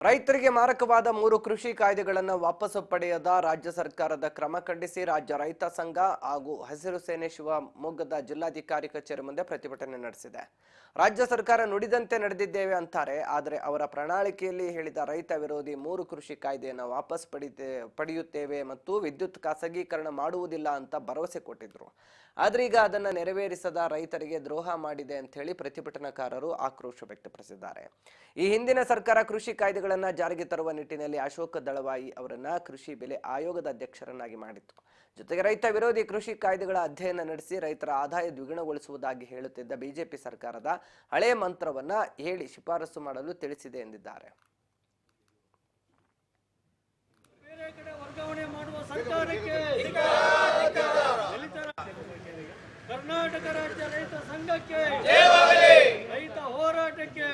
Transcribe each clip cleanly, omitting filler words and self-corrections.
ರೈತರಿಗೆ ಮಾರಕವಾದ 3 ಕೃಷಿ ಕಾಯ್ದೆಗಳನ್ನು ವಾಪಸ್ ಪಡೆಯದ ರಾಜ್ಯ ಸರ್ಕಾರದ ಕ್ರಮ ಖಂಡಿಸಿ ರಾಜ್ಯ ರೈತ ಸಂಘ ಹಾಗೂ ಹಸಿರು ಸೇನೆ ಶಿವಮೊಗ್ಗದ ಜಿಲ್ಲಾಧಿಕಾರಿ ಕಚೇರಿ ಮುಂದೆ ಪ್ರತಿಭಟನೆ ನಡೆಸಿದೆ. ರಾಜ್ಯ ಸರ್ಕಾರ ನುಡಿದಂತೆ ನಡೆದಿದ್ದೇವೆ ಅಂತಾರೆ. ಆದರೆ ಅವರ ಪ್ರಣಾಳಿಕೆಯಲ್ಲಿ ಹೇಳಿದ ರೈತ ವಿರೋಧಿ 3 ಕೃಷಿ ಕಾಯ್ದೆಯನ್ನು ವಾಪಸ್ ಪಡೆಯುತ್ತೇವೆ ಮತ್ತು ವಿದ್ಯುತ್ ಖಾಸಗೀಕರಣ ಮಾಡುವುದಿಲ್ಲ ಅಂತ ಭರವಸೆ ಕೊಟ್ಟಿದ್ರು. ಆದ್ರೆ ಈಗ ಅದನ್ನ ನೆರವೇರಿಸದ ರೈತರಿಗೆ ದ್ರೋಹ ಮಾಡಿದೆ ಅಂತ ಹೇಳಿ ಪ್ರತಿಭಟನಾಕಾರರು ಆಕ್ರೋಶ ವ್ಯಕ್ತಪಡಿಸಿದ್ದಾರೆ. ಈ ಹಿಂದಿನ ಸರ್ಕಾರ ಕೃಷಿ ಕಾಯ್ದೆಗಳನ್ನ ಜಾರಿಗೆ ತರುವ ನಿಟ್ಟಿನಲ್ಲಿ ಅಶೋಕ್ ದಳವಾಯಿ ಅವರನ್ನ ಕೃಷಿ ಬೆಲೆ ಆಯೋಗದ ಅಧ್ಯಕ್ಷರನ್ನಾಗಿ ಮಾಡಿತ್ತು. ಜೊತೆಗೆ ರೈತ ವಿರೋಧಿ ಕೃಷಿ ಕಾಯ್ದೆಗಳ ಅಧ್ಯಯನ ನಡೆಸಿ ರೈತರ ಆದಾಯ ದ್ವಿಗುಣಗೊಳಿಸುವುದಾಗಿ ಹೇಳುತ್ತಿದ್ದ ಬಿಜೆಪಿ ಸರ್ಕಾರದ ಹಳೆ ಮಂತ್ರವನ್ನ ಹೇಳಿ ಶಿಫಾರಸು ಮಾಡಲು ತಿಳಿಸಿದೆ ಎಂದಿದ್ದಾರೆ. ಕರ್ನಾಟಕ ರಾಜ್ಯ ರೈತ ಸಂಘಕ್ಕೆ ರೈತ ಹೋರಾಟಕ್ಕೆ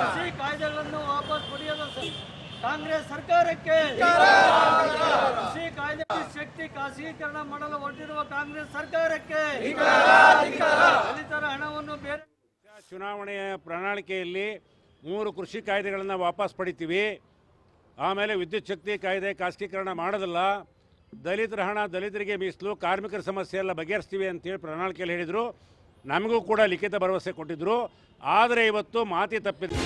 ಕೃಷಿ ಕಾಯ್ದೆಗಳನ್ನು ವಾಪಸ್ ಪಡೆಯಲು ಕಾಂಗ್ರೆಸ್ ಸರ್ಕಾರಕ್ಕೆ ಕೃಷಿ ಕಾಯ್ದೆ ಶಕ್ತಿ ಖಾಸಗೀಕರಣ ಮಾಡಲು ಹೊರಟಿರುವ ಕಾಂಗ್ರೆಸ್ ಸರ್ಕಾರಕ್ಕೆ ದಲಿತರ ಹಣವನ್ನು ಬೇರೆ ಚುನಾವಣೆಯ ಪ್ರಣಾಳಿಕೆಯಲ್ಲಿ 3 ಕೃಷಿ ಕಾಯ್ದೆಗಳನ್ನು ವಾಪಸ್ ಪಡಿತೀವಿ, ಆಮೇಲೆ ವಿದ್ಯುತ್ ಶಕ್ತಿ ಕಾಯ್ದೆ ಖಾಸಗೀಕರಣ ಮಾಡೋದಿಲ್ಲ, ದಲಿತರ ಹಣ ದಲಿತರಿಗೆ ಮೀಸಲು, ಕಾರ್ಮಿಕರ ಸಮಸ್ಯೆ ಎಲ್ಲ ಬಗೆಹರಿಸ್ತೀವಿ ಅಂತೇಳಿ ಪ್ರಣಾಳಿಕೆಯಲ್ಲಿ ಹೇಳಿದರು. ನಮಗೂ ಕೂಡ ಲಿಖಿತ ಭರವಸೆ ಕೊಟ್ಟಿದ್ದರು. ಆದರೆ ಇವತ್ತು ಮಾತಿ ತಪ್ಪಿದೆ.